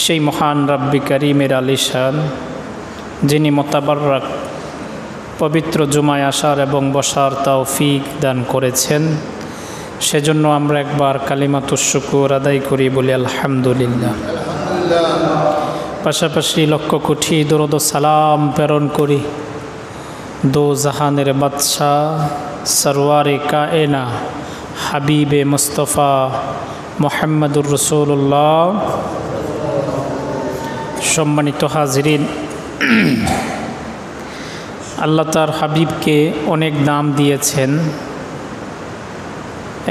সেই মহান রব্বি করিমের আলিশান যিনি মোতাবারক পবিত্র জুমায় আসার এবং বসার তৌফিক দান করেছেন, সেজন্য আমরা একবার কালিমাতুশ শুকর আদায় করি, বলি আলহামদুলিল্লাহ। পাশাপাশি লক্ষ কোটি দরুদ ও সালাম প্রেরণ করি দো জাহানের বাদশাহ সরওয়ারে কায়না হাবিবে মুস্তফা মুহাম্মদুর রাসূলুল্লাহ। সম্মানিত হাজিরিন, আল্লাহ তার হাবিবকে অনেক নাম দিয়েছেন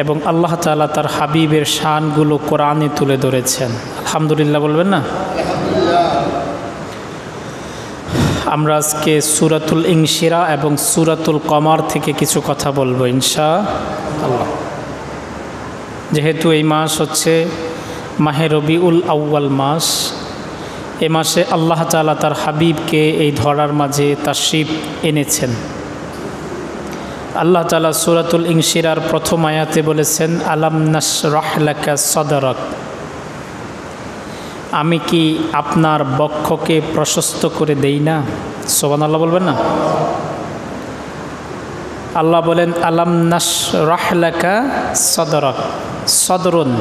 এবং আল্লাহ তাআলা তার হাবিবের শানগুলো কোরআনে তুলে ধরেছেন। আলহামদুলিল্লাহ বলবেন না? আমরা আজকে সূরাতুল ইনশিরাহ এবং সূরাতুল কমার থেকে কিছু কথা বলবো ইনশাআল্লাহ। যেহেতু এই মাস হচ্ছে মাহে রবিউল আউয়াল মাস, এ মাসে আল্লাহ তাআলা তার হাবিবকে এই ধরার মাঝে তাশরিফ এনেছেন। আল্লাহ তাআলা সূরাতুল ইনশিরার প্রথম আয়াতে বলেছেন, আলাম নাশরাহ লাকা সাদরাক, আমি কি আপনার বক্ষকে প্রশস্ত করে দেই না? সুবহানাল্লাহ বলবেন না? আল্লাহ বলেন আলাম নাশরাহ লাকা সাদরাক। সদরুন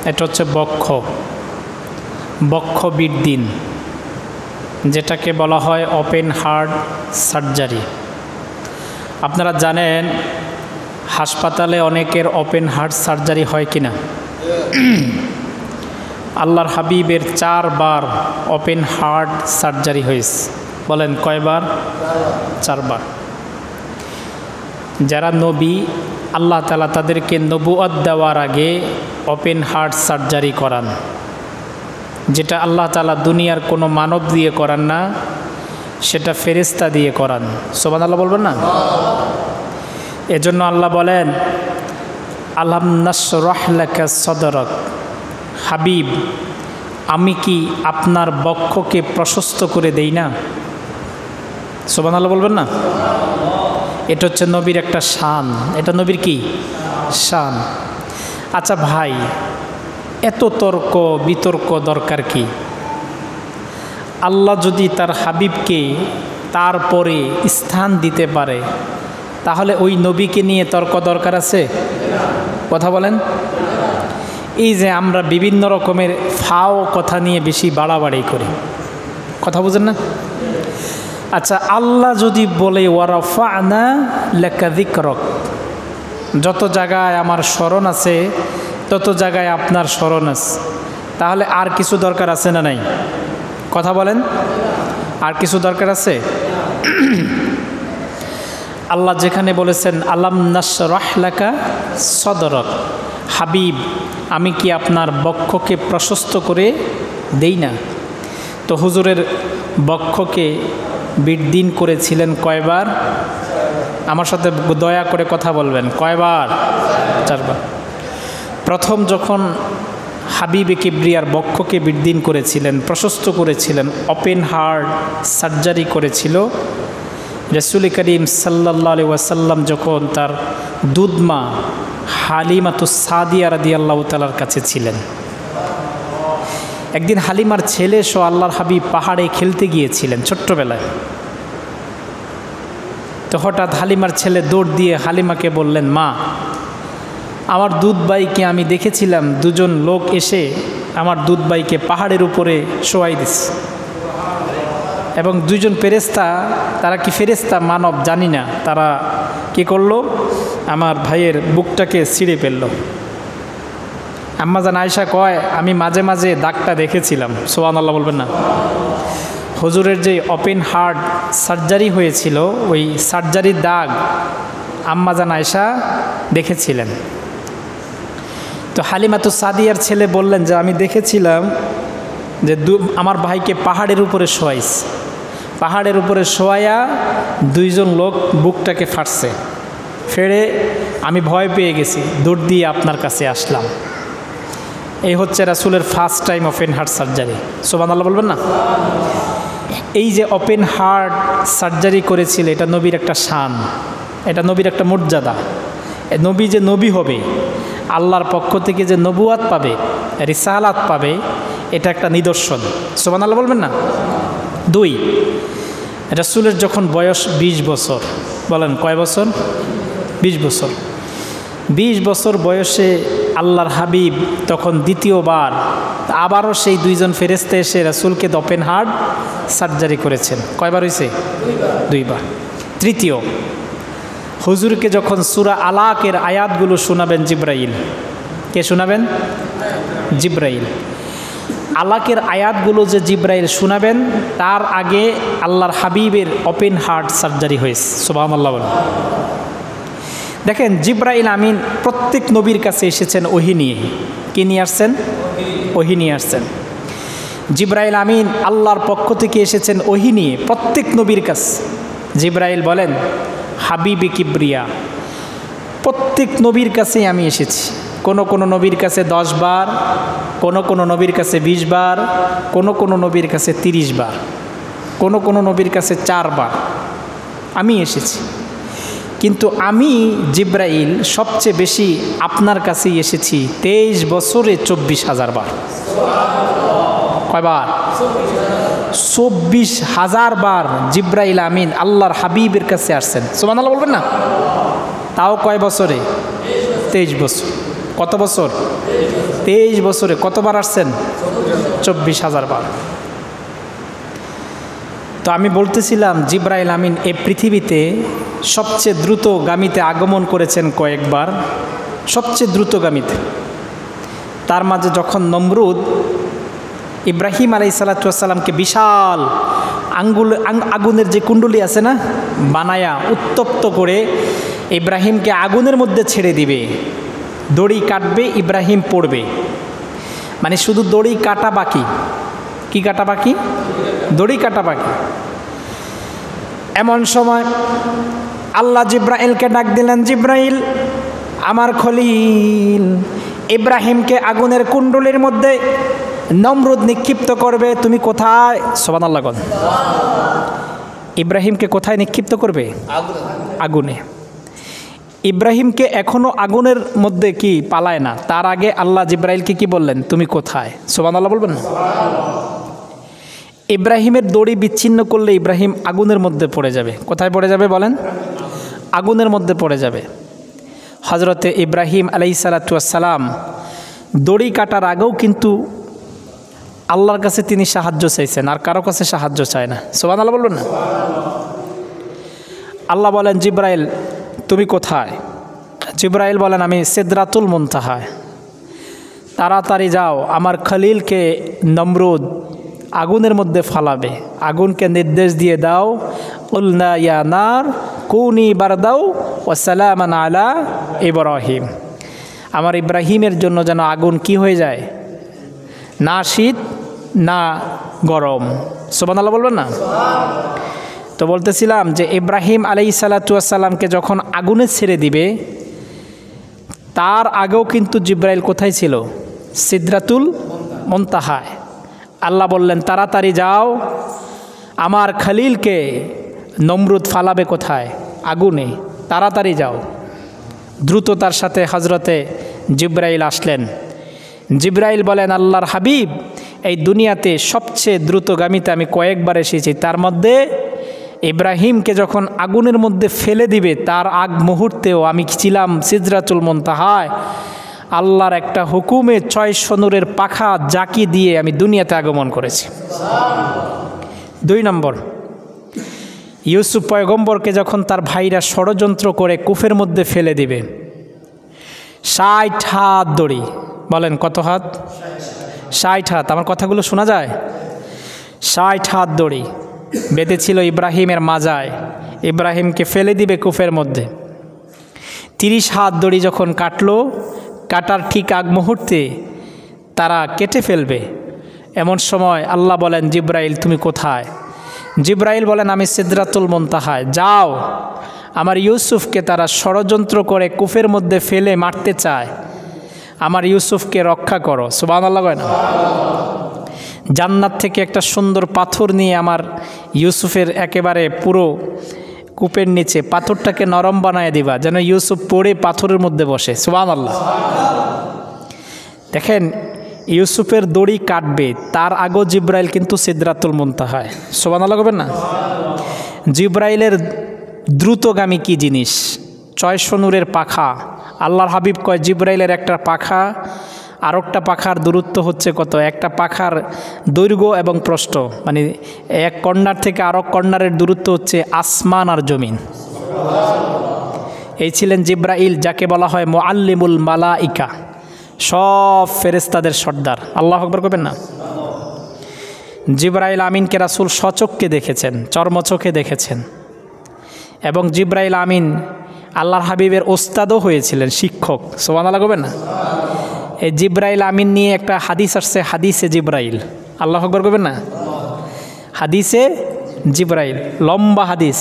এটা হচ্ছে বক্ষ, বক্ষ বৃদ্ধিন, যেটাকে বলা হয় ওপেন হার্ট সার্জারি। আপনারা জানেন হাসপাতালে অনেকের ওপেন হার্ট সার্জারি হয় কিনা? আল্লাহর হাবিবের 4 বার ওপেন হার্ট সার্জারি হয়েছে। বলেন কয়বার? 4 বার। যারা নবী, আল্লাহ তাআলা তাদেরকে নবুয়ত দেওয়ার আগে ওপেন হার্ট সার্জারি করান, যেটা আল্লাহ তাআলা দুনিয়ার কোনো মানব দিয়ে করান না, সেটা ফেরেশতা দিয়ে করান। সুবহানাল্লাহ বলবেন না? এজন্য আল্লাহ বলেন আলাম নাশরাহ লাকা সাদরাক, হাবিব আমি কি আপনার বক্ষকে প্রশস্ত করে দেই না? সুবহানাল্লাহ বলবেন না? এটা হচ্ছে নবীর একটা শান, এটা নবীর কি শান। আচ্ছা ভাই, এত তর্ক বিতর্ক দরকার কি? আল্লাহ যদি তার হাবিবকে তারপরে স্থান দিতে পারে, তাহলে ওই নবীকে নিয়ে তর্ক দরকার আছে? কথা বলেন। এই যে আমরা বিভিন্ন রকমের ফাও কথা নিয়ে বেশি বাড়াবাড়ি করি, কথা বুঝেন না? আচ্ছা, আল্লাহ যদি বলে ওয়ারাফা'না লাকা যিকরাক, যত জায়গায় আমার স্মরণ আছে তত জায়গায় আপনার স্মরণ আছে, তাহলে আর কিছু দরকার আছে না নাই? কথা বলেন, আর কিছু দরকার আছে? আল্লাহ যেখানে বলেছেন আলাম নাশরাহ লাকা সাদরাক, হাবিব আমি কি আপনার বক্ষকে প্রশস্ত করে দেই না? তো হুজুরের বক্ষকে বৃদ্ধিন করেছিলেন কয়বার? আমার সাথে দয়া করে কথা বলবেন, কয়বার? 4 বার। প্রথম যখন হাবিবে কিবরিয়ার বক্ষকে বৃদ্ধিন করেছিলেন, প্রশস্ত করেছিলেন, ওপেন হার্ট সার্জারি করেছিল, রাসূল করিম সাল্লাল্লাহু আলাইহি ওয়াসাল্লাম যখন তার দুধমা হালিমাতুস সাদিয়া রাদিয়াল্লাহু তাআলার কাছে ছিলেন। একদিন হালিমার ছেলে সহ আল্লাহর হাবিব পাহাড়ে খেলতে গিয়েছিলেন ছোট্টবেলায়। তো হঠাৎ হালিমার ছেলে দৌড় দিয়ে হালিমাকে বললেন, মা আমার দুধ ভাইকে আমি দেখেছিলাম, 2 জন লোক এসে আমার দুধ ভাইকে পাহাড়ের উপরে শোয়াই দিছে, এবং 2 জন ফেরেশতা, তারা কি ফেরেশতা মানব জানি না, তারা কি করলো, আমার ভাইয়ের বুকটাকে ছিঁড়ে ফেললো। আম্মাজান আয়েশা কয় আমি মাঝে মাঝে দাগটা দেখেছিলাম। সুবহানাল্লাহ বলবেন না? হুজুরের যে ওপেন হার্ট সার্জারি হয়েছিল, ওই সার্জারির দাগ আম্মাজান আয়েশা দেখেছিলেন। তো হালিমাতুস সাদিয়ার ছেলে বললেন যে আমি দেখেছিলাম যে আমার ভাইকে পাহাড়ের উপরে শোয়াইছে, পাহাড়ের উপরে শোয়াইয়া 2 জন লোক বুকটাকে ফাটছে, ফেড়ে আমি ভয় পেয়ে গেছি, দৌড় দিয়ে আপনার কাছে আসলাম। এই হচ্ছে রাসূলের first time open heart surgery. সুবহানাল্লাহ বলবেন না? এই যে ওপেন হার্ট সার্জারি করেছিল, এটা নবীর একটা শান, এটা নবীর একটা মর্যাদা। নবী যে নবী হবে, আল্লাহর পক্ষ থেকে যে নবুয়াত পাবে, রিসালাত পাবে, এটা একটা নিদর্শন। সুবহানাল্লাহ বলবেন না? 2, রাসূলের যখন বয়স 20 বছর, বলেন কয় বছর? 20 বছর। 20 বছর বয়সে আল্লাহর হাবিব তখন দ্বিতীয়বার আবারও সেই 2 জন ফেরেশতা এসে রাসূলকে ওপেন হার্ট সার্জারি করেছেন। কয়বার হয়েছে? 2 বার। তৃতীয়, হুজুরকে যখন সূরা আলাকের আয়াতগুলো শোনাবেন জিবরাইল। কে শোনাবেন? জিবরাইল। আলাকের আয়াতগুলো যে জিবরাইল শোনাবেন, তার আগে আল্লাহর হাবিবের ওপেন হার্ট সার্জারি হয়েছে। সুবহানাল্লাহ বলেন। দেখেন, জিবরাইল আমিন প্রত্যেক নবীর কাছে এসেছেন ওহী নিয়ে। কি নিয়ে আসছেন? ওহী নিয়ে আসছেন। জিবরাইল আমিন আল্লাহর পক্ষ থেকে এসেছেন ওহী নিয়ে প্রত্যেক নবীর কাছে। জিবরাইল বলেন, হাবিবি কিবরিয়া, প্রত্যেক নবীর কাছেই আমি এসেছি। কোনো নবীর কাছে 10 বার, কোনো নবীর কাছে 20 বার, কোনো নবীর কাছে 30 বার, কোনো নবীর কাছে 4 বার আমি এসেছি। কিন্তু আমি জিবরাইল সবচেয়ে বেশি আপনার কাছেই এসেছি 23 বছরে 24,000 বার। কয়বার? 24,000 বার জিবরাইল আমিন আল্লাহর হাবিবের কাছে আসছেন। সুবহানাল্লাহ বলবেন না? তাও কয় বছরে? 23 বছর। কত বছর? 23 বছরে কতবার আসছেন? 24,000 বার। তো আমি বলতেছিলাম, জিবরাইল আমিন এই পৃথিবীতে সবচেয়ে দ্রুতগামীতে আগমন করেছেন কয়েকবার, সবচেয়ে দ্রুতগামীতে। তার মাঝে যখন নমরুদ ইব্রাহিম আলাইহিসসালামকে বিশাল আগুনের যে কুণ্ডলী আছে না, বানায়া উত্তপ্ত করে ইব্রাহিমকে আগুনের মধ্যে ছেড়ে দিবে, দড়ি কাটবে, ইব্রাহিম পড়বে, মানে শুধু দড়ি কাটা বাকি। কি কাটা বাকি? দড়ি কাটা বাকি। এমন সময় আল্লাহ জিব্রাইলকে ডাক দিলেন, জিব্রাইল, আমার খলিল ইব্রাহিমকে আগুনের কুণ্ডলীর মধ্যে নমরুদ নিক্ষিপ্ত করবে, তুমি কোথায়? সুবহানাল্লাহ। ইব্রাহিমকে কোথায় নিক্ষিপ্ত করবে? আগুনে। ইব্রাহিমকে এখনো আগুনের মধ্যে কি পালায় না, তার আগে আল্লাহ জিব্রাইলকে কি বললেন? তুমি কোথায়? সুবহানাল্লাহ বলবেন না? ইব্রাহিমের দড়ি বিচ্ছিন্ন করলে ইব্রাহিম আগুনের মধ্যে পড়ে যাবে। কোথায় পড়ে যাবে বলেন? আগুনের মধ্যে পড়ে যাবে। হজরতে ইব্রাহিম আলাইহিসসালাম দড়ি কাটার আগেও কিন্তু আল্লাহর কাছে তিনি সাহায্য চাইছেন, আর কারো কাছে সাহায্য চায় না। সুবহানাল্লাহ বলবেন না? আল্লাহ বলেন, জিব্রাইল তুমি কোথায়? জিব্রাইল বলেন, আমি সিদরাতুল মুনতাহায়। তাড়াতাড়ি যাও, আমার খলিলকে নমরুদ আগুনের মধ্যে ফালাবে। আগুনকে নির্দেশ দিয়ে দাও, কুলনা ইয়া নার কুনি বারদাও ওয়া সালামান আলা ইব্রাহিম। আমার ইব্রাহিমের জন্য যেন আগুন কি হয়ে যায়? না শীত না গরম। সুবহানাল্লাহ বলবেন না? তো বলতেছিলাম যে ইব্রাহিম আলাইহিসসালামকে যখন আগুনে ছেড়ে দিবে, তার আগেও কিন্তু জিব্রাইল কোথায় ছিল? সিদরাতুল মুনতাহায়। আল্লাহ বললেন, তাড়াতাড়ি যাও, আমার খলিলকে নমরুদ ফালাবে কোথায়? আগুনে, তাড়াতাড়ি যাও। দ্রুততার সাথে হজরতে জিব্রাইল আসলেন। জিব্রাইল বলেন, আল্লাহর হাবিব, এই দুনিয়াতে সবচেয়ে দ্রুতগামীতে আমি কয়েকবার এসেছি, তার মধ্যে ইব্রাহিমকে যখন আগুনের মধ্যে ফেলে দিবে তার আগ মুহূর্তেও আমি ছিলাম সিদরাতুল মুনতাহায়। আল্লাহর একটা হুকুমে 600 নূরের পাখা জাকি দিয়ে আমি দুনিয়াতে আগমন করেছি। 2 নম্বর, ইউসুফ পয়গম্বরকে যখন তার ভাইরা ষড়যন্ত্র করে কূপের মধ্যে ফেলে দিবে, 60 হাত দড়ি। বলেন কত হাত? 60 হাত। আমার কথাগুলো শোনা যায়? 60 হাত দড়ি বেঁধেছিল ইব্রাহিমের মাজায়, ইব্রাহিমকে ফেলে দিবে কূপের মধ্যে। 30 হাত দড়ি যখন কাটলো, কাটার ঠিক আগ মুহূর্তে তারা কেটে ফেলবে। এমন সময় আল্লাহ বলেন, জিব্রাইল তুমি কোথায়? জিব্রাইল বলেন, আমি সিদরাতুল মুনতাহায়। যাও, আমার ইউসুফকে তারা ষড়যন্ত্র করে কূপের মধ্যে ফেলে মারতে চায়, আমার ইউসুফকে রক্ষা করো। সুবহানাল্লাহ বলেন। জান্নাত থেকে একটা সুন্দর পাথর নিয়ে আমার ইউসুফের একেবারে পুরো কূপের নিচে পাথরটাকে নরম বানায় দিবা, যেন ইউসুফ পড়ে পাথরের মধ্যে বসে। সুবহানাল্লাহ। দেখেন, ইউসুফের দড়ি কাটবে তার আগেও জিব্রাইল কিন্তু সিদরাতুল মুনতাহায়। সুবহানাল্লাহ বলবেন না? জিব্রাইলের দ্রুতগামী কি জিনিস? 600 নূরের পাখা। আল্লাহর হাবিব কয় জিব্রাইলের একটা পাখা আর একটা পাখার দূরত্ব হচ্ছে কত? একটা পাখার দৈর্ঘ্য এবং প্রস্থ, মানে এক কর্নার থেকে আরেক কর্নারের দূরত্ব হচ্ছে আসমান আর জমিন। এই ছিলেন জিব্রাইল, যাকে বলা হয় মুআল্লিমুল মালাইকা, সব ফেরেশতাদের সর্দার। আল্লাহু আকবার করবেন না? জিব্রাইল আমিনকে রাসূল স্বচক্ষে দেখেছেন, চর্মচোখে দেখেছেন, এবং জিব্রাইল আমিন আল্লাহর হাবিবের ওস্তাদও হয়েছিলেন, শিক্ষক। সুবহানাল্লাহ করবেন না? এই জিব্রাইল আমিন নিয়ে একটা হাদিস আসছে, হাদিসে জিব্রাইল। আল্লাহু আকবার করবেন না? হাদিসে জিব্রাইল, লম্বা হাদিস,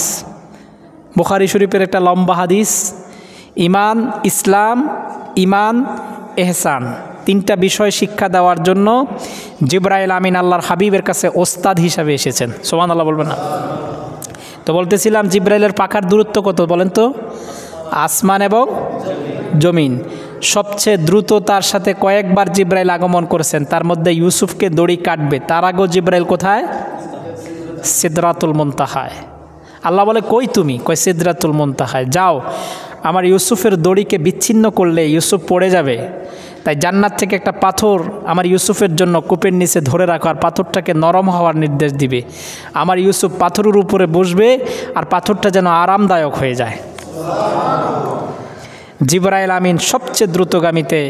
বুখারী শরীফের একটা লম্বা হাদিস। ঈমান, ইসলাম, ঈমান, ইহসান, 3টা বিষয় শিক্ষা দেওয়ার জন্য জিব্রাইল আমিন আল্লাহর হাবিবের কাছে ওস্তাদ হিসাবে এসেছেন। সুবহানাল্লাহ বলবেন না? তো বলতেছিলাম জিব্রাইলের পাখার দূরত্ব কত বলেন তো? আসমান এবং জমিন। সবচেয়ে দ্রুততার সাথে কয়েকবার জিব্রাইল আগমন করেছেন, তার মধ্যে ইউসুফকে দড়ি কাটবে তার আগেও জিব্রাইল কোথায়? সিদরাতুল মুনতাহায়। আল্লাহ বলে কই তুমি? কয় সিদরাতুল মুনতাহায়। যাও, আমার ইউসুফের দড়িকে বিচ্ছিন্ন করলে ইউসুফ পড়ে যাবে, তাই জান্নাত থেকে একটা পাথর আমার ইউসুফের জন্য কূপের নিচে ধরে রাখো, আর পাথরটাকে নরম হওয়ার নির্দেশ দিবে। আমার ইউসুফ পাথরের উপরে বসবে আর পাথরটা যেন আরামদায়ক হয়ে যায়। জিব্রাইল আমিন সবচেয়ে দ্রুতগামীতে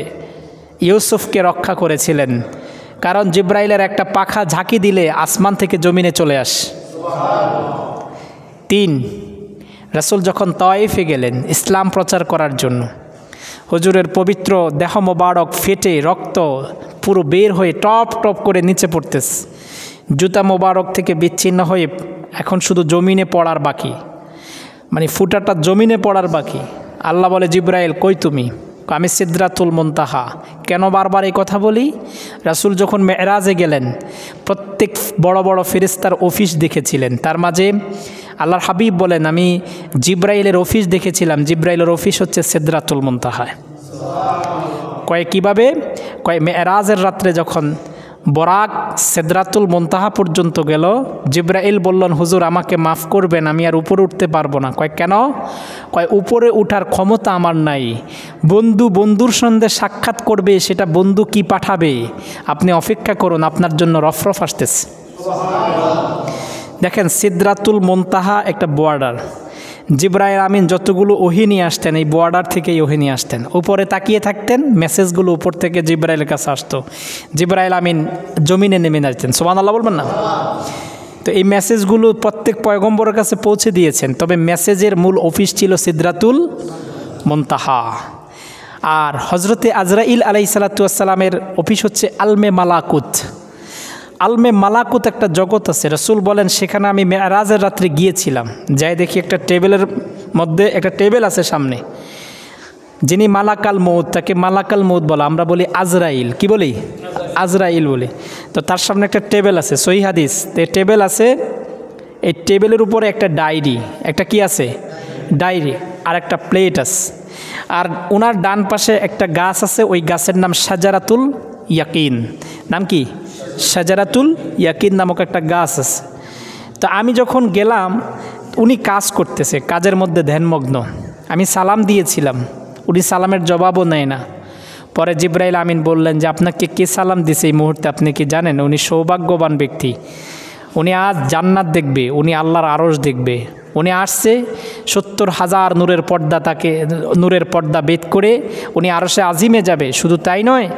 ইউসুফকে রক্ষা করেছিলেন, কারণ জিব্রাইলের একটা পাখা ঝাঁকি দিলে আসমান থেকে জমিনে চলে আসে। 3, রাসূল যখন তায়েফে গেলেন ইসলাম প্রচার করার জন্য, হুজুরের পবিত্র দেহ মোবারক ফেটে রক্ত পুরো বের হয়ে টপ টপ করে নিচে পড়তেছে, জুতা মোবারক থেকে বিচ্ছিন্ন হয়ে এখন শুধু জমিনে পড়ার বাকি, মানে ফুটাটা জমিনে পড়ার বাকি। আল্লাহ বলে জিব্রাইল কই তুমি? আমি সিদরাতুল মুনতাহা। কেন বারবার এই কথা বলি? রাসূল যখন মেরাজে গেলেন প্রত্যেক বড় বড় ফেরেশতার অফিস দেখেছিলেন, তার মাঝে আল্লাহর হাবিব বলেন আমি জিব্রাইলের অফিস দেখেছিলাম, জিব্রাইলের অফিস হচ্ছে সিদরাতুল মুনতাহায়। কয় কীভাবে? কয় মেরাজের রাত্রে যখন বরাক সিদরাতুল মুনতাহা পর্যন্ত গেল, জিব্রাইল বললেন হুজুর আমাকে মাফ করবেন, আমি আর উপরে উঠতে পারবো না। কয় কেন? কয় উপরে উঠার ক্ষমতা আমার নাই, বন্ধু বন্ধুর সঙ্গে সাক্ষাৎ করবে, সেটা বন্ধু কি পাঠাবে, আপনি অপেক্ষা করুন, আপনার জন্য রফরফ আসতেছে। দেখেন সিদরাতুল মুনতাহা একটা বর্ডার, জিব্রাইল আমিন যতগুলো ওহী নিয়ে আসতেন এই বর্ডার থেকেই ওহী নিয়ে আসতেন, উপরে তাকিয়ে থাকতেন, মেসেজগুলো উপর থেকে জিব্রাইলের কাছে আসতো, জিব্রাইল আমিন জমিনে নেমে আসতেন। সুবহানাল্লাহ বলবেন না? তো এই মেসেজগুলো প্রত্যেক পয়গম্বরের কাছে পৌঁছে দিয়েছেন, তবে মেসেজের মূল অফিস ছিল সিদরাতুল মুনতাহা। আর হজরতে আজরাইল আলাইহিস সালাতু ওয়াস সালামের অফিস হচ্ছে আলমে মালাকুত। আলমে মালাকুত একটা জগৎ আছে, রাসূল বলেন সেখানে আমি মেরাজের রাত্রে গিয়েছিলাম, যাই দেখি একটা টেবিলের মধ্যে একটা টেবিল আছে সামনে, যিনি মালাকাল মউত, তাকে মালাকাল মউত বলা, আমরা বলি আজরাইল, কি বলি? আজরাইল বলি। তো তার সামনে একটা টেবিল আছে, সহিহ হাদিস, টেবিল আছে, এই টেবিলের উপরে একটা ডায়েরি, একটা কি আছে? ডায়েরি, আর একটা প্লেট আছে, আর ওনার ডান পাশে একটা গাছ আছে, ওই গাছের নাম শাজারাতুল ইয়াকিন। নাম কি? শাজারাতুল ইয়াকিন নামক একটা গাছ আছে। তো আমি যখন গেলাম উনি কাজ করতেছে, কাজের মধ্যে ধ্যানমগ্ন, আমি সালাম দিয়েছিলাম, উনি সালামের জবাবও নেয় না। পরে জিব্রাইল আমিন বললেন যে আপনাকে কে সালাম দিছে এই মুহূর্তে, আপনি কি জানেন? উনি সৌভাগ্যবান ব্যক্তি, উনি আজ জান্নাত দেখবে, উনি আল্লাহর আরশ দেখবে। উনি আসছে 70,000 নূরের পর্দা, তাকে নূরের পর্দা বেদ করে উনি আরশে আজিমে যাবে। শুধু তাই নয়,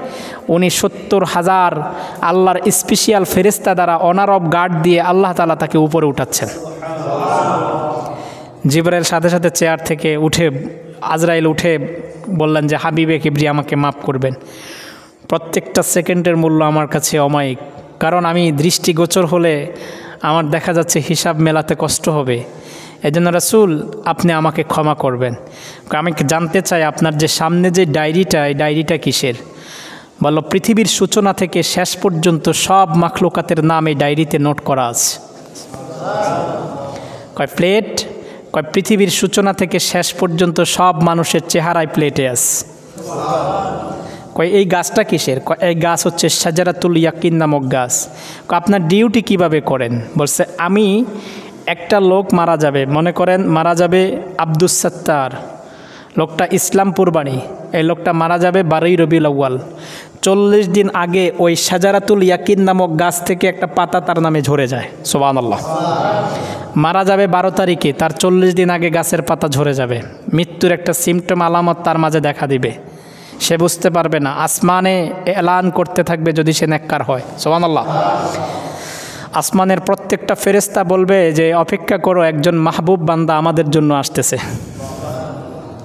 উনি 70,000 আল্লাহর স্পেশাল ফেরেশতা দ্বারা অনারব গার্ড দিয়ে আল্লাহ তাআলা তাকে উপরে উঠাচ্ছেন। জিবরাইল সাথে সাথে চেয়ার থেকে উঠে, আজরাইল উঠে বললেন যে হাবিবে কিবরি আমাকে মাফ করবেন, প্রত্যেকটা সেকেন্ডের মূল্য আমার কাছে অমায়িক, কারণ আমি দৃষ্টিগোচর হলে আমার দেখা যাচ্ছে হিসাব মেলাতে কষ্ট হবে, এজন্য রাসূল আপনি আমাকে ক্ষমা করবেন। আমি জানতে চাই আপনার যে সামনে যে ডায়েরিটা, এই ডায়েরিটা কিসের? বলল পৃথিবীর সূচনা থেকে শেষ পর্যন্ত সব মাখলুকাতের নাম এই ডায়েরিতে নোট করা আছে। কয় প্লেট? কয় পৃথিবীর সূচনা থেকে শেষ পর্যন্ত সব মানুষের চেহারায় প্লেটে আছে। কয় এই গাছটা কিসের? এই গাছ হচ্ছে শাজারাতুল ইয়াকিন নামক গাছ। আপনার ডিউটি কিভাবে করেন? বলছে আমি একটা লোক মারা যাবে, মনে করেন মারা যাবে আব্দুস সাত্তার, লোকটা ইসলামপুর বাড়ি, এই লোকটা মারা যাবে 12ই রবিউল আউয়াল। 40 দিন আগে ওই শাজারাতুল ইয়াকিন নামক গাছ থেকে একটা পাতা তার নামে ঝরে যায়। সুবহানাল্লাহ। মারা যাবে 12 তারিখে, তার 40 দিন আগে গাছের পাতা ঝরে যাবে। মৃত্যুর একটা সিমটম আলামত তার মাঝে দেখা দিবে, সে বুঝতে পারবে না, আসমানে এলান করতে থাকবে যদি সে নেককার হয়। সুবহানাল্লাহ। আসমানের প্রত্যেকটা ফেরেশতা বলবে যে অপেক্ষা করো, একজন মাহবুব বান্দা আমাদের জন্য আসতেছে।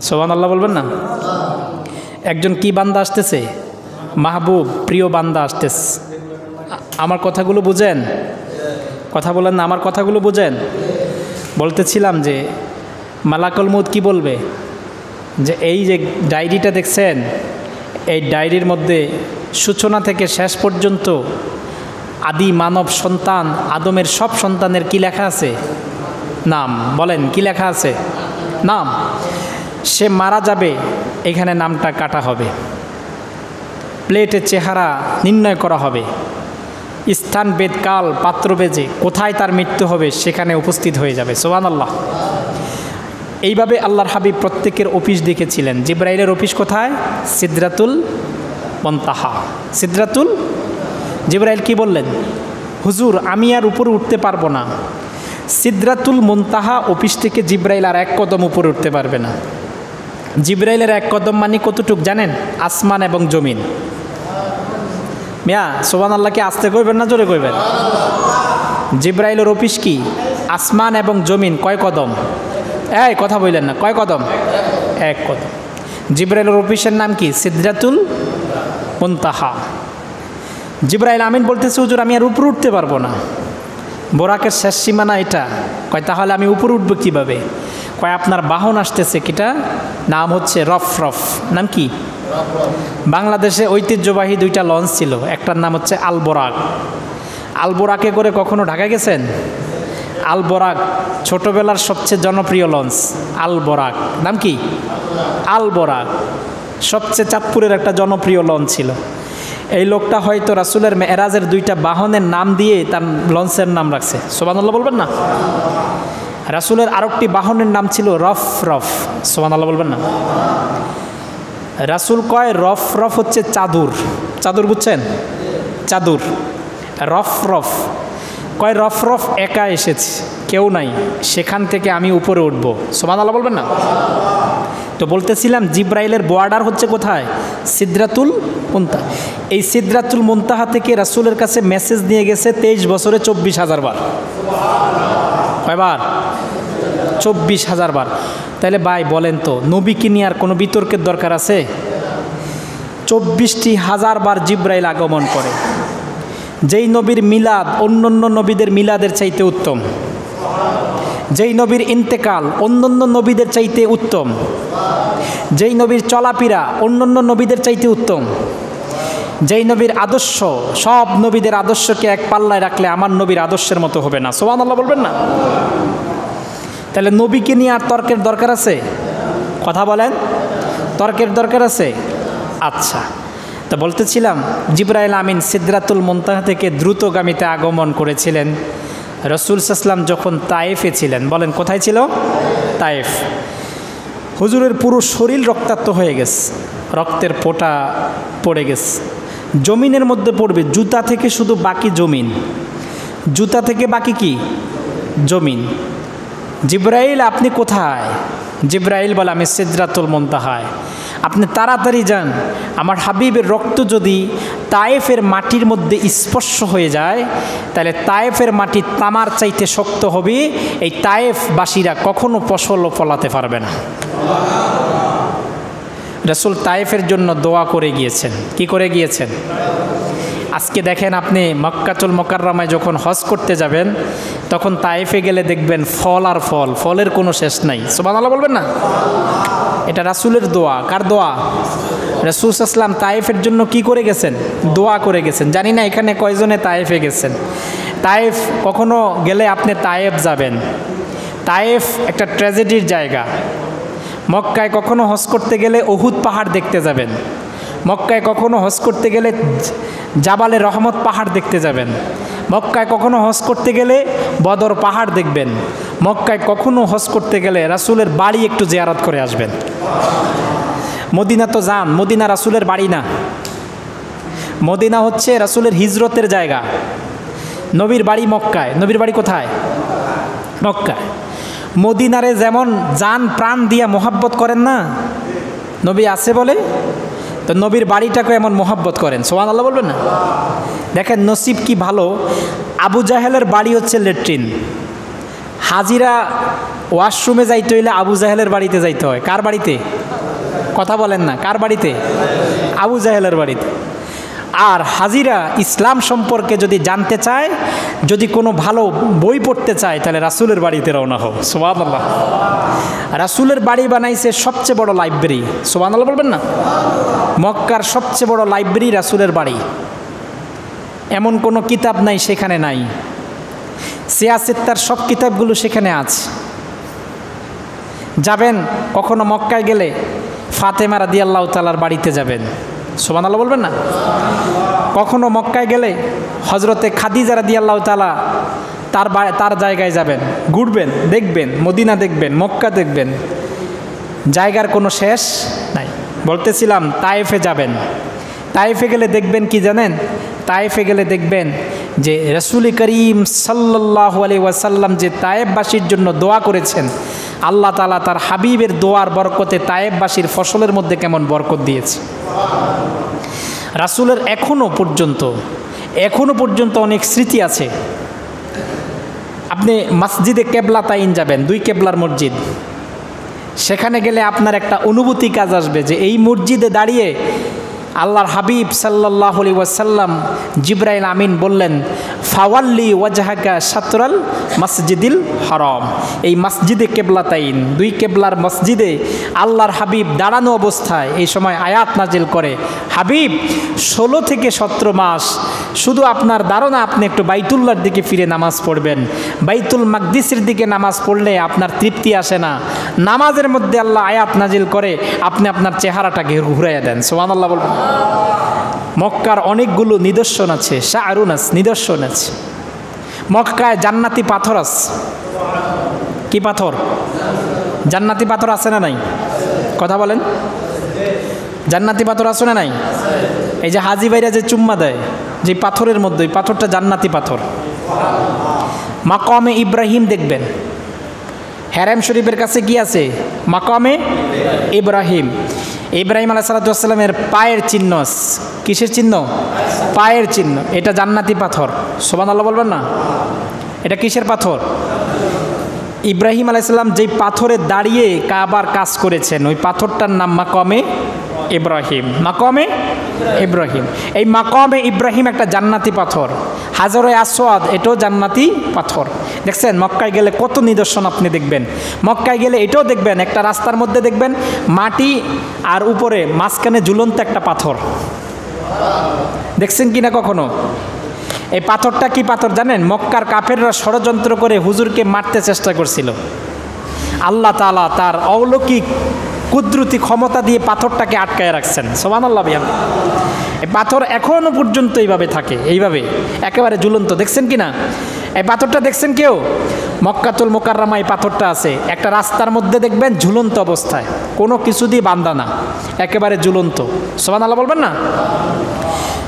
সুবহানাল্লাহ বলবেন না? একজন কি বান্দা আসতেছে? মাহবুব, প্রিয় বান্দা আসতেছে। আমার কথাগুলো বুঝেন? কথা বলেন না, আমার কথাগুলো বুঝেন? বলতেছিলাম যে মালাকুল মউত কি বলবে যে এই যে ডায়েরিটা দেখছেন, এই ডায়েরির মধ্যে সূচনা থেকে শেষ পর্যন্ত আদি মানব সন্তান আদমের সব সন্তানের কি লেখা আছে? নাম। বলেন কি লেখা আছে? নাম। সে মারা যাবে, এখানে নামটা কাটা হবে, প্লেটের চেহারা নির্ণয় করা হবে, স্থান বেদ কাল পাত্র বেজে কোথায় তার মৃত্যু হবে সেখানে উপস্থিত হয়ে যাবে। সুবহানাল্লাহ। এইভাবে আল্লাহর হাবিব প্রত্যেকের অফিস দেখেছিলেন। জিবরাইলের অফিস কোথায়? সিদরাতুল মুনতাহা। সিদরাতুল, জিবরাইল কি বললেন? হুজুর আমি আর উপরে উঠতে পারবো না। সিদরাতুল মুনতাহা অফিস থেকে জিবরাইল আর এক কদম উপরে উঠতে পারবে না। জিবরাইলের এক কদম মানে কতটুক জানেন? আসমান এবং জমিন। মিয়া সুবহানাল্লাহকে আস্তে কইবেন না জোরে কইবেন? জিবরাইলের অফিস কি? আসমান এবং জমিন। কয় কদম? এই কথা বললেন না, কয় কদম? এক কদম। জিবরাইলের অফিসের নাম কি? সিদরাতুল মুনতাহা। জিবরাইল আমিন বলতেছে হুজুর আমি আর উপরে উঠতে পারবো না, বোরাকের শেষ সীমানা এটা। কয় তাহলে আমি উপরে উঠবো কীভাবে? কয় আপনার বাহন আসতেছে, কিটা নাম হচ্ছে রফ রফ। নাম কি? বাংলাদেশে ঐতিহ্যবাহী 2টা লঞ্চ ছিল, একটার নাম হচ্ছে আল বোরাক। আল বোরাকে করে কখনো ঢাকা গেছেন? আল বোরাক ছোটোবেলার সবচেয়ে জনপ্রিয় লঞ্চ। আল বোরাক নাম কি? আল বোরাক সবচেয়ে চাঁদপুরের একটা জনপ্রিয় লঞ্চ ছিল। এই লোকটা হয়তো রাসূলের মেরাজের 2টা বাহনের নাম দিয়ে তার লঞ্চের নাম রাখছে। সুবহানাল্লাহ বলবেন না? রাসূলের আরেকটি বাহনের নাম ছিল রফ রফ। সুবহানাল্লাহ বলবেন না? রাসূল কয় রফ রফ হচ্ছে চাদর। চাদর বুঝছেন? চাদর। রফ রফ কয় রফ রফ একা এসেছে, কেউ নাই, সেখান থেকে আমি উপরে উঠবো। সুবহানাল্লাহ বলবেন না? তো বলতেছিলাম জিবরাইলের বর্ডার হচ্ছে কোথায়? সিদরাতুল মুনতাহা। এই সিদরাতুল মুনতাহা থেকে রাসূলের কাছে মেসেজ নিয়ে গেছে 23 বছরে 24,000 বার। কয়বার? 24,000 বার। তাহলে ভাই বলেন তো নবীকে নিয়ে আর কোনো বিতর্কের দরকার আছে? 24,000 বার জিবরাইল আগমন করে। যেই নবীর মিলাদ অন্যান্য নবীদের মিলাদের চাইতে উত্তম, যেই নবীর ইন্তেকাল অন্যান্য নবীদের চাইতে উত্তম, যেই নবীর চলাফেরা অন্যান্য নবীদের চাইতে উত্তম, যেই নবীর আদর্শ সব নবীদের আদর্শকে এক পাল্লায় রাখলে আমার নবীর আদর্শের মতো হবে না। সুবহানাল্লাহ বলবেন না? তাহলে নবীকে নিয়ে আর তর্কের দরকার আছে? কথা বলেন, তর্কের দরকার আছে? আচ্ছা, তো বলতেছিলাম জিবরাইল আমিন সিদরাতুল মুনতাহা থেকে দ্রুতগামীতে আগমন করেছিলেন। রাসূল সাল্লাল্লাহু আলাইহি ওয়াসাল্লাম যখন তায়েফে ছিলেন, বলেন কোথায় ছিল? তায়েফ। হুজুরের পুরো শরীর রক্তাক্ত হয়ে গেছে, রক্তের ফোঁটা পড়ে গেছে, জমিনের মধ্যে পড়বে, জুতা থেকে শুধু বাকি জমিন, জুতা থেকে বাকি কি? জমিন। জিবরাইল আপনি কোথায়? জিবরাইল বলে আমি সিদরাতুল মুনতাহায়। আপনি তাড়াতাড়ি যান, আমার হাবিবের রক্ত যদি তায়েফের মাটির মধ্যে স্পর্শ হয়ে যায় তাহলে তায়েফের মাটি তামার চাইতে শক্ত হবে, এই তায়েফবাসীরা কখনো ফসলও ফলাতে পারবে না। রাসূল তায়েফের জন্য দোয়া করে গিয়েছেন। কি করে গিয়েছেন? আজকে দেখেন আপনি মক্কাতুল মুকাররমায় যখন হজ করতে যাবেন তখন তায়েফে গেলে দেখবেন ফল আর ফল, ফলের কোনো শেষ নাই। সুবহানাল্লাহ বলবেন না? এটা রাসূলের দোয়া। কার দোয়া? রাসূল সাল্লাল্লাহু আলাইহি ওয়াসাল্লাম তায়েফের জন্য কি করে গেছেন? দোয়া করে গেছেন। জানি না এখানে কয়জনে তায়েফে গেছেন। তায়েফ কখনো গেলে আপনি তায়েফ যাবেন। তায়েফ একটা ট্র্যাজেডির জায়গা। মক্কায় কখনো হজ করতে গেলে উহুদ পাহাড় দেখতে যাবেন। মক্কায় কখনো হজ করতে গেলে জাবালে রহমত পাহাড় দেখতে যাবেন। মক্কায় কখনো হজ করতে গেলে বদর পাহাড় দেখবেন। মক্কায় কখনো হজ করতে গেলে রাসূলের বাড়ি একটু জিয়ারত করে আসবেন। মদিনা তো যান, মদিনা রাসূলের বাড়ি না, মদিনা হচ্ছে রাসূলের হিজরতের জায়গা। নবীর বাড়ি মক্কায়। নবীর বাড়ি কোথায়? মক্কায়। মদিনারে যেমন জান প্রাণ দিয়া মোহাব্বত করেন না, নবী আছে বলে, তো নবীর বাড়িটাকে এমন মোহাব্বত করেন। সুবহানাল্লাহ বলবেন না? দেখেন নসিব কি ভালো, আবু জাহেলের বাড়ি হচ্ছে ল্যাট্রিন। হাজিরা ওয়াশরুমে যাইতে হইলে আবু জাহেলের বাড়িতে যাইতে হয়। কার বাড়িতে? কথা বলেন না, কার বাড়িতে? আবু জাহেলের বাড়িতে। আর হাজিরা ইসলাম সম্পর্কে যদি জানতে চায়, যদি কোনো ভালো বই পড়তে চায়, তাহলে রাসূলের বাড়িতে রওনা হোক। সুবহানাল্লাহ। রাসূলের বাড়ি বানাইছে সবচেয়ে বড় লাইব্রেরি। সুবহানাল্লাহ বলবেন না? মক্কার সবচেয়ে বড় লাইব্রেরি রাসূলের বাড়ি। এমন কোনো কিতাব নাই সেখানে নাই। সিয়াসিত্তার সব কিতাবগুলো সেখানে আছে। যাবেন কখনো মক্কায় গেলে ফাতেমা রাদিয়াল্লাহু তাআলার বাড়িতে যাবেন। সুবহানাল্লাহ বলবেন না? কখনো মক্কায় গেলে হজরতে খাদিজা রাদিয়াল্লাহু তাআলা তার জায়গায় যাবেন, ঘুরবেন, দেখবেন, মদিনা দেখবেন, মক্কা দেখবেন, জায়গার কোনো শেষ নাই। বলতেছিলাম তায়েফে যাবেন। তায়েফে গেলে দেখবেন কি জানেন? তায়েফে গেলে দেখবেন যে রাসূল করিম সাল্লাল্লাহু আলাইহি ওয়াসাল্লাম যে তায়েফবাসীর জন্য দোয়া করেছেন, আল্লাহ তাআলা তার হাবিবের দোয়ার বরকতে তায়েফবাসীর ফসলের মধ্যে কেমন বরকত দিয়েছে। রাসূলের এখনো পর্যন্ত অনেক স্মৃতি আছে। আপনি মসজিদে কেবলাতাইন যাবেন, 2 কেবলার মসজিদ। সেখানে গেলে আপনার একটা অনুভূতি কাজ আসবে যে এই মসজিদে দাঁড়িয়ে আল্লাহর হাবিব সাল্লাল্লাহু আলাইহি ওয়াসাল্লাম জিবরাইল আমিন বললেন, ফাওয়াল্লি ওয়াজহাকা শাতরাল মসজিদিল হারাম। এই মসজিদে কেবলাতাইন, 2 কেবলার মসজিদে আল্লাহর হাবিব দাঁড়ানো অবস্থায় এই সময় আয়াত নাজিল করে, হাবিব 16 থেকে 17 মাস শুধু আপনার ধারণা আপনি একটু বাইতুল্লাহর দিকে ফিরে নামাজ পড়বেন। বাইতুল মাকদিসের দিকে নামাজ পড়লে আপনার তৃপ্তি আসে না। নামাজের মধ্যে আল্লাহ আয়াত নাজিল করে আপনি আপনার চেহারাটাকে ঘুরাইয়া দেন। সুবহানাল্লাহ বলবেন। মক্কার অনেকগুলো নিদর্শন আছে, শাআরুন আছে, নিদর্শন আছে। মক্কায় জান্নাতি পাথর আছে। কি পাথর? জান্নাতি পাথর আছে না নাই? কথা বলেন। জান্নাতি পাথর আছে না নাই? এই যে হাজি ভাইরা যে চুম্মা দেয় যে পাথরের মধ্যে, ওই পাথরটা জান্নাতি পাথর। মাকামে ইব্রাহিম দেখবেন। হারাম শরীফের কাছে কি আছে? মাকামে ইব্রাহিম। ইব্রাহিম আলাইহিস সালামের পায়ের চিহ্ন। কিসের চিহ্ন? পায়ের চিহ্ন। এটা জান্নাতি পাথর। সুবহানাল্লাহ বলবেন না? এটা কিসের পাথর? ইব্রাহিম আলাইহিস সালাম যেই পাথরে দাঁড়িয়ে কাবার কাজ করেছেন, ওই পাথরটার নাম মাকামে ইব্রাহিম। মাকামে ইব্রাহিম। এই মাকামে ইব্রাহিম একটা জান্নাতি পাথর। হাজরে আসওয়াদ এটাও জান্নাতি পাথর। দেখছেন মক্কায় গেলে কত নিদর্শন আপনি দেখবেন। মক্কায় গেলে এটাও দেখবেন, একটা রাস্তার মধ্যে দেখবেন মাটি আর উপরে মাঝখানে ঝুলন্ত একটা পাথর। দেখছেন কিনা কখনো? এই পাথরটা কি পাথর জানেন? মক্কার কাফেররা ষড়যন্ত্র করে হুজুরকে মারতে চেষ্টা করছিল। আল্লাহ তাআলা তার অলৌকিক কুদরতি ক্ষমতা দিয়ে পাথরটাকে আটকায় রাখছেন। সুবহানাল্লাহ। এই পাথর এখনো পর্যন্ত এইভাবে থাকে, এইভাবে একেবারে ঝুলন্ত। দেখছেন কিনা এই পাথরটা? দেখছেন কেউ? মক্কাতুল মুকাররমা এই পাথরটা আছে। একটা রাস্তার মধ্যে দেখবেন ঝুলন্ত অবস্থায়, কোনো কিছু দিয়ে বাঁধা না, একেবারে ঝুলন্ত। সুবহানাল্লাহ বলবেন না?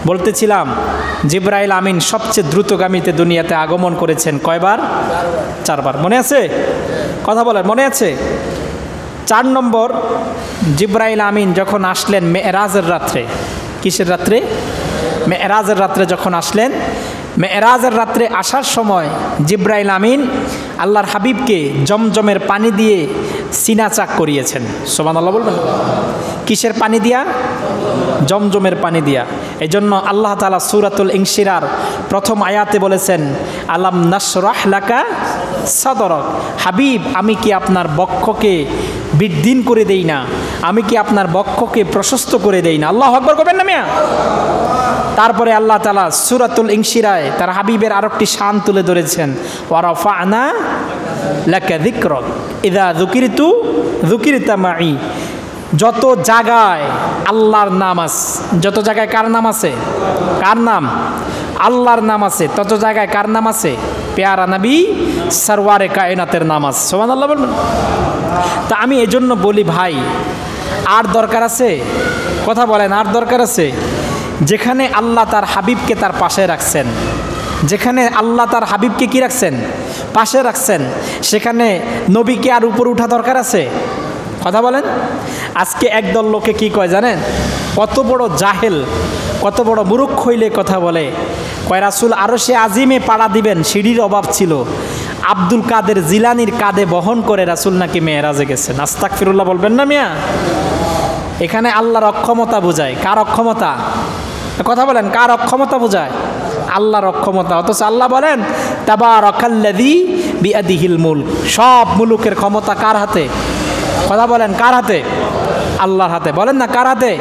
বলতেছিলাম জিবরাইল আমিন সবচেয়ে দ্রুতগামীতে দুনিয়াতে আগমন করেছেন কয়বার? 4 বার। মনে আছে? কথা বলেন, মনে আছে? 4 নম্বর, জিবরাইল আমিন যখন আসলেন মেরাজের রাত্রে। কিসের রাত্রে? মেরাজের রাত্রে যখন আসলেন, মেরাজের রাত্রে আসার সময় জিবরাইল আমিন আল্লাহর হাবিবকে জমজমের পানি দিয়ে সিনা চাক করিয়েছেন। সুবহানাল্লাহ বলবেন। কিসের পানি দিয়া? জমজমের পানি দিয়া। এই জন্য আল্লাহ তাআলা সূরাতুল ইনশিরার প্রথম আয়াতে বলেছেন, আলাম নাশরাহ লাকা সাদরক। হাবিব আমি কি আপনার বক্ষকে বৃদ্ধিন করে দেই না? আমি কি আপনার বক্ষকে প্রশস্ত করে দেই না? আল্লাহু আকবার করবেন না মিয়া? তারপরে আল্লাহ তাআলা সূরাতুল ইনশিরায় তার হাবিবের আরেকটি শান তুলে ধরেছেন, ওয়া রাফা'না লাকা যিকরাক ইযা যুকিরতু যুকিরতা মাই। যত জায়গায় আল্লাহর নাম আছে, যত জায়গায় কার নাম আছে? কার নাম? আল্লাহর নাম আছে। তত জায়গায় কার নাম আছে? পেয়ারা নবী সরওয়ারে কায়নাতের নাম আছে। সুবহানাল্লাহ বলবেন। তা আমি এজন্য বলি ভাই, আর দরকার আছে? কথা বলেন, আর দরকার আছে? যেখানে আল্লাহ তার হাবিবকে তার পাশে রাখছেন, যেখানে আল্লাহ তার হাবিবকে কি রাখছেন? পাশে রাখছেন, সেখানে নবীকে আর উপর উঠা দরকার আছে? কথা বলেন। আজকে একদল লোকে কি কয় জানেন? কত বড় জাহেল, কত বড় মূর্খ হইলে কথা বলে। কয় রাসূল আরশে আজিমে পাড়া দিবেন, সিঁড়ির অভাব ছিল। আব্দুল কাদের জিলানির কাঁধে বহন করে রাসূল নাকি মেরাজে গেছেন। আস্তাগফিরুল্লাহ বলবেন না মিয়া? এখানে আল্লাহর অক্ষমতা বোঝায়। কার অক্ষমতা? কথা বলেন, কার অক্ষমতা বোঝায়? আল্লাহর অক্ষমতা। অথচ আল্লাহ বলেন তাবারাকাল্লাযী বিয়াদিহিল মুলক, সব মুলুকের ক্ষমতা কার হাতে? কথা বলেন, কার হাতে? আল্লাহর হাতে। বলেন না, কার হাতে?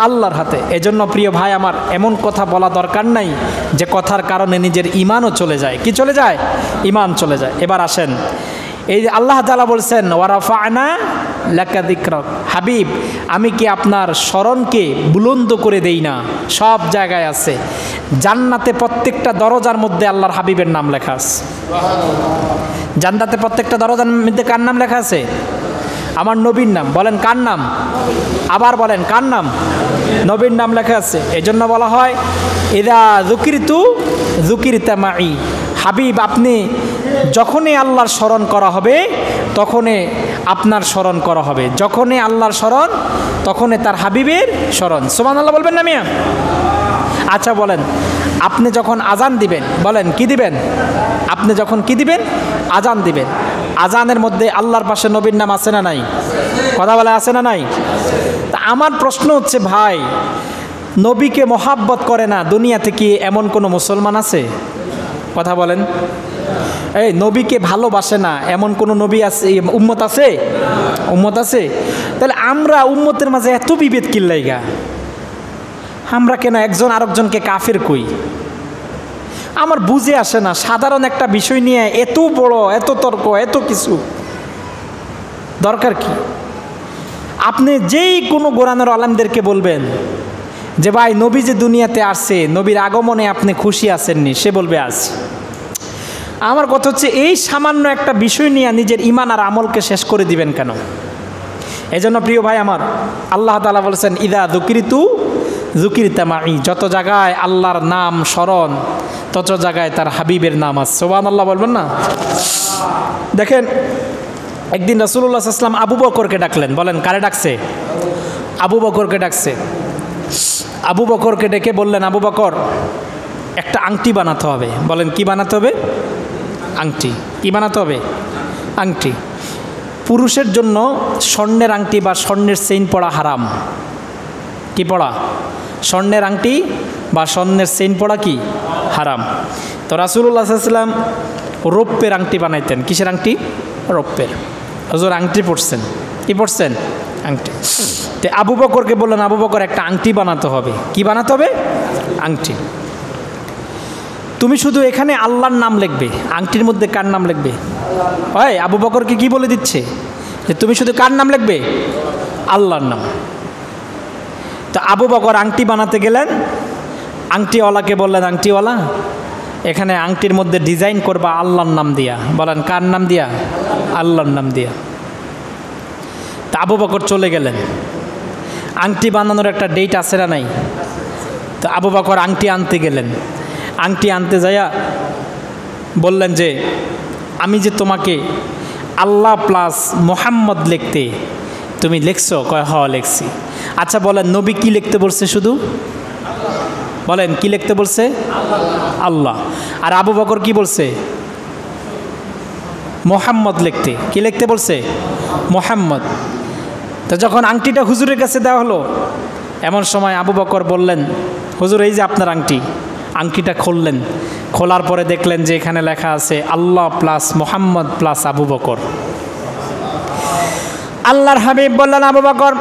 আল্লাহর হাতে। এজন্য প্রিয় ভাই আমার, এমন কথা বলা দরকার নাই যে কথার কারণে নিজের ঈমানও চলে যায়। কি চলে যায়? ঈমান চলে যায়। এবার আসেন, এই যে আল্লাহ তাআলা বলছেন ওয়ারাফা'না লাকা যিকরাক, হাবিব আমি কি আপনার স্মরণকে বুলন্দ করে দেই না? সব জায়গায় আছে। জান্নাতে প্রত্যেকটা দরজার মধ্যে আল্লাহর হাবিবের নাম লেখা আছে। জান্নাতে প্রত্যেকটা দরজার মধ্যে কার নাম লেখা আছে? আমার নবীর নাম। বলেন, কার নাম? আবার বলেন, কার নাম? নবীর নাম লেখা আছে। এজন্য বলা হয় ইযা যুকিরতু যুকিরতা মাই, হাবিব আপনি যখনই আল্লাহর স্মরণ করা হবে তখনই আপনার স্মরণ করা হবে। যখনই আল্লাহর স্মরণ তখনই তার হাবিবের স্মরণ। সুবহানাল্লাহ বলবেন না মিয়া? আচ্ছা বলেন, আপনি যখন আজান দিবেন, বলেন কি দিবেন? আপনি যখন কি দিবেন? আজান দিবেন। আজানের মধ্যে আল্লাহর পাশে নবীর নাম আছে না নাই? কথা বলে, আছে না নাই? তা আমার প্রশ্ন হচ্ছে ভাই, নবীকে মহাব্বত করে না দুনিয়াতে কি এমন কোনো মুসলমান আছে? কথা বলেন। এই নবীকে ভালোবাসে না এমন কোনো নবী আছে, উম্মত আছে? উম্মত আছে? তাহলে আমরা উম্মতের মাঝে এত বিভেদ কিল্লাইগা? আমরা কেন একজন আরেকজনকে কাফের কই? আমার বুঝে আসে না। সাধারণ একটা বিষয় নিয়ে এত বড়, এত তর্ক, এত কিছু দরকার কি? আপনি যেই কোনো কোরআনের আলেমদেরকে বলবেন যে ভাই নবী যে দুনিয়াতে আসছে, নবীর আগমনে আপনি খুশি আছেননি, সে বলবে আছি। আমার কথা হচ্ছে, এই সামান্য একটা বিষয় নিয়ে নিজের ঈমান আর আমলকে শেষ করে দিবেন কেন? এজন্য প্রিয় ভাই আমার, আল্লাহ তাআলা বলেছেন ইদা যুকিরতু যুকিরতা মাই, যত জায়গায় আল্লাহর নাম স্মরণ তত জায়গায় তার হাবিবের নাম আছে। সুবহানাল্লাহ বলবেন না? দেখেন, একদিন রাসূলুল্লাহ সাল্লাল্লাহু আলাইহি ওয়াসাল্লাম আবু বকরকে ডাকলেন। বলেন, কারে ডাকছে? আবু বকরকে ডাকছে। আবু বকরকে ডেকে বললেন, আবু বকর একটা আংটি বানাতে হবে। বলেন, কি বানাতে হবে? আংটি। কি বানাতে হবে? আংটি। পুরুষের জন্য স্বর্ণের আংটি বা স্বর্ণের চেইন পরা হারাম। কি পড়া? স্বর্ণের আংটি বা স্বর্ণের চেইন পড়া কি? হারাম। তো রাসূলুল্লাহ সাল্লাল্লাহু আলাইহি ওয়াসাল্লাম রৌপ্যের আংটি বানাইতেন। কিসের আংটি? রৌপ্যের। হুজুর আংটি পড়ছেন। কি পড়ছেন? আংটি। তো আবু বকরকে বললেন, আবু বকর একটা আংটি বানাতে হবে। কি বানাতে হবে? আংটি। তুমি শুধু এখানে আল্লাহর নাম লিখবে, আংটির মধ্যে কার নাম লিখবে? হয় আবু বকরকে কি বলে দিচ্ছে যে তুমি শুধু কার নাম লিখবে? আল্লাহর নাম। তো আবু বকর আংটি বানাতে গেলেন। আংটিওয়ালাকে বললেন, আংটিওয়ালা এখানে আংটির মধ্যে ডিজাইন করবা আল্লাহর নাম দিয়া। বলেন, কার নাম দিয়া? আল্লাহর নাম দিয়া। তা আবু বকর চলে গেলেন। আংটি বানানোর একটা ডেট আছে না নাই? তো আবু বকর আংটি আনতে গেলেন। আংটি আনতে যাইয়া বললেন যে আমি যে তোমাকে আল্লাহ প্লাস মোহাম্মদ লিখতে, তুমি লিখছো? কয় হ লিখছি। আচ্ছা বলেন, নবী কি লিখতে বলছে? শুধু বলেন, কি লিখতে বলছে? আল্লাহ। আর আবু বকর কি বলছে? মোহাম্মদ লিখতে। কি লিখতে বলছে? মোহাম্মদ। তো যখন আংটিটা হুজুরের কাছে দেওয়া হলো, এমন সময় আবু বকর বললেন, হুজুর এই যে আপনার আংটি। আংটিটা খুললেন। খোলার পরে দেখলেন যে এখানে লেখা আছে আল্লাহ প্লাস মোহাম্মদ প্লাস আবু বকর। আল্লাহর হাবিব বললেন, আবু বকর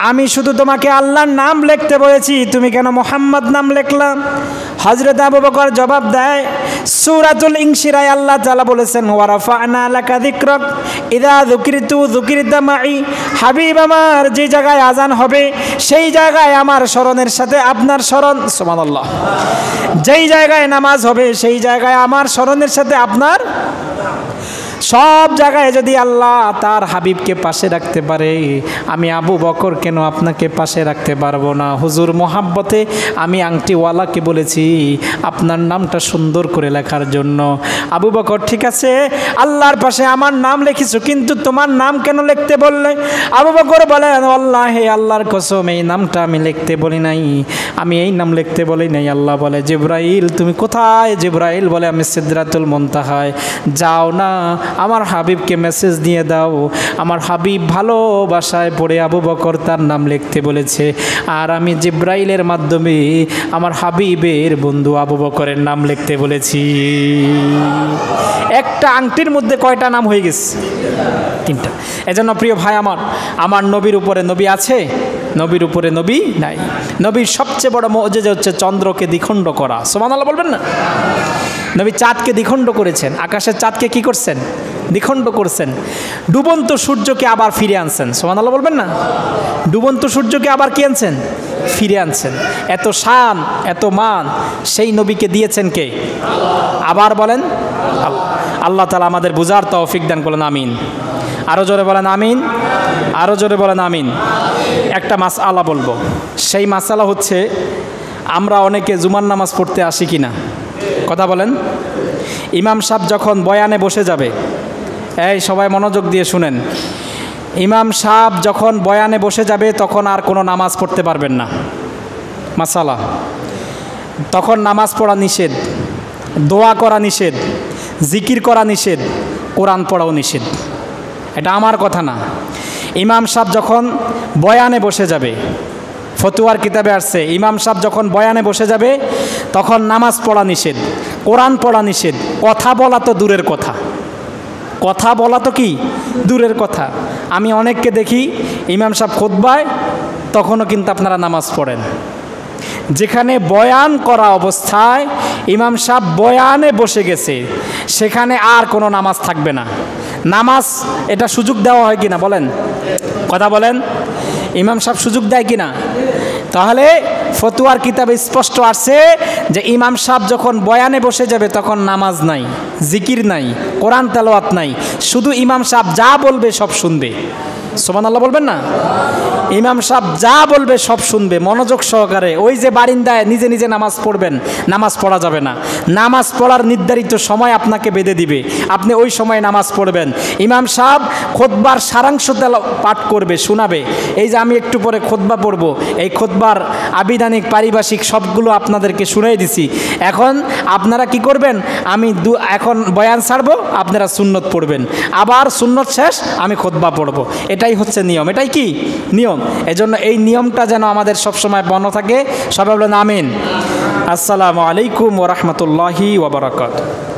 আমি শুধু তোমাকে আল্লাহর নাম লিখতে বলেছি, তুমি কেন মুহাম্মদ নাম লিখলাম? হযরত আবু বকর জবাব দেয়, সূরাতুল ইনশিরায় আল্লাহ তাআলা বলেছেন, ওয়া রাফা'না লাকা যিকরাক ইযা যুকিরতু যুকিরতা মাই। হাবিব আমার, যে জায়গায় আজান হবে সেই জায়গায় আমার স্মরণের সাথে আপনার স্মরণ, সুবহানাল্লাহ। যেই জায়গায় নামাজ হবে সেই জায়গায় আমার স্মরণের সাথে আপনার, সব জায়গায় যদি আল্লাহ তার হাবিবকে পাশে রাখতে পারে, আমি আবু বকর কেন আপনাকে পাশে রাখতে পারবো না? হুজুর মোহাব্বতে আমি আংটিওয়ালাকে বলেছি আপনার নামটা সুন্দর করে লেখার জন্য। আবু বকর, ঠিক আছে আল্লাহর পাশে আমার নাম লিখেছো, কিন্তু তোমার নাম কেন লিখতে বললে? আবু বকর বলেন, আল্লাহে, আল্লাহর কসম এই নামটা আমি লিখতে বলি নাই, আমি এই নাম লিখতে বলি নাই। আল্লাহ বলে, জিবরাইল তুমি কোথায়? জিবরাইল বলে, আমি সিদরাতুল মুনতাহায়। যাও না, আমার হাবিবকে মেসেজ দিয়ে দাও, আমার হাবিব ভালোবাসায় পড়ে আবু বকর তার নাম লিখতে বলেছে, আর আমি জিবরাইলের মাধ্যমে আমার হাবিবের বন্ধু আবু বকরের নাম লিখতে বলেছি। একটা আংটির মধ্যে কয়টা নাম হয়ে গেছে? 3টা। এজন্য প্রিয় ভাই আমার, আমার নবীর উপরে নবী আছে, নবীর উপরে নবী নাই। নবীর সবচেয়ে বড় মুজিজা হচ্ছে চন্দ্রকে দ্বিখণ্ড করা। সুবহানাল্লাহ বলবেন না? নবী চাঁদকে দ্বিখণ্ড করেছেন, আকাশের চাঁদকে কি করছেন? দ্বিখণ্ড করছেন। ডুবন্ত সূর্যকে আবার ফিরে আনছেন। সুবহানাল্লাহ বলবেন না? ডুবন্ত সূর্যকে আবার কি আনছেন? ফিরে আনছেন। এত শান, এত মান সেই নবীকে দিয়েছেন কে? আবার বলেন আল্লাহ তাআলা আমাদের বুঝার তৌফিক দান করলেন, আমিন। আরো জোরে বলেন আমিন, আরো জোরে বলেন আমিন। একটা মাসআলা বলবো, সেই মাসআলা হচ্ছে আমরা অনেকে জুমার নামাজ পড়তে আসি কিনা? কথা বলেন। ইমাম সাহেব যখন বয়ানে বসে যাবে, এই সবাই মনোযোগ দিয়ে শুনেন, ইমাম সাহেব যখন বয়ানে বসে যাবে তখন আর কোনো নামাজ পড়তে পারবেন না। মাসালা, তখন নামাজ পড়া নিষেধ, দোয়া করা নিষেধ, জিকির করা নিষেধ, কোরআন পড়াও নিষেধ। এটা আমার কথা না। ইমাম সাহেব যখন বয়ানে বসে যাবে, ফতুয়ার কিতাবে আসছে, ইমাম সাহেব যখন বয়ানে বসে যাবে তখন নামাজ পড়া নিষেধ, কোরআন পড়া নিষেধ, কথা বলা তো দূরের কথা, কথা বলা তো কি দূরের কথা। আমি অনেককে দেখি ইমাম সাহেব খুতবায় তখনও কিন্তু আপনারা নামাজ পড়েন। যেখানে বয়ান করা অবস্থায় ইমাম সাহেব বয়ানে বসে গেছে সেখানে আর কোনো নামাজ থাকবে না। নামাজ এটা সুযোগ দেওয়া হয় কিনা বলেন? কথা বলেন। ইমাম সাহেব সুযোগ দেয় কিনা? তাহলে ফতুয়ার কিতাবে স্পষ্ট আছে যে ইমাম সাহেব যখন বয়ানে বসে যাবে তখন নামাজ নাই, জিকির নাই, কোরআন তেলাওয়াত নাই, শুধু ইমাম সাহেব যা বলবে সব শুনবে। সুবহানাল্লাহ বলবেন না? ইমাম সাহেব যা বলবে সব শুনবে মনোযোগ সহকারে। ওই যে বারিন্দায় নিজে নিজে নামাজ পড়বেন, নামাজ পড়া যাবে না। নামাজ পড়ার নির্ধারিত সময় আপনাকে বেঁধে দিবে, আপনি ওই সময় নামাজ পড়বেন। ইমাম সাহেব খুতবার সারাংশ পাঠ করবে, শোনাবে। এই যে আমি একটু পরে খুতবা পড়ব, এই খুতবার আবিধানিক পারিভাষিক সবগুলো আপনাদেরকে শুনাই দিছি। এখন আপনারা কি করবেন? আমি এখন বয়ান ছাড়বো, আপনারা সুন্নত পড়বেন, আবার সুন্নত শেষ আমি খুতবা পড়ব। এটাই হচ্ছে নিয়ম। এটাই কি নিয়ম? এজন্য এই নিয়মটা যেন আমাদের সবসময় বন্ধ থাকে। সবাই বলেন আমিন। আসসালামু আলাইকুম ওয়া রাহমাতুল্লাহি ওয়া বারাকাতুহু।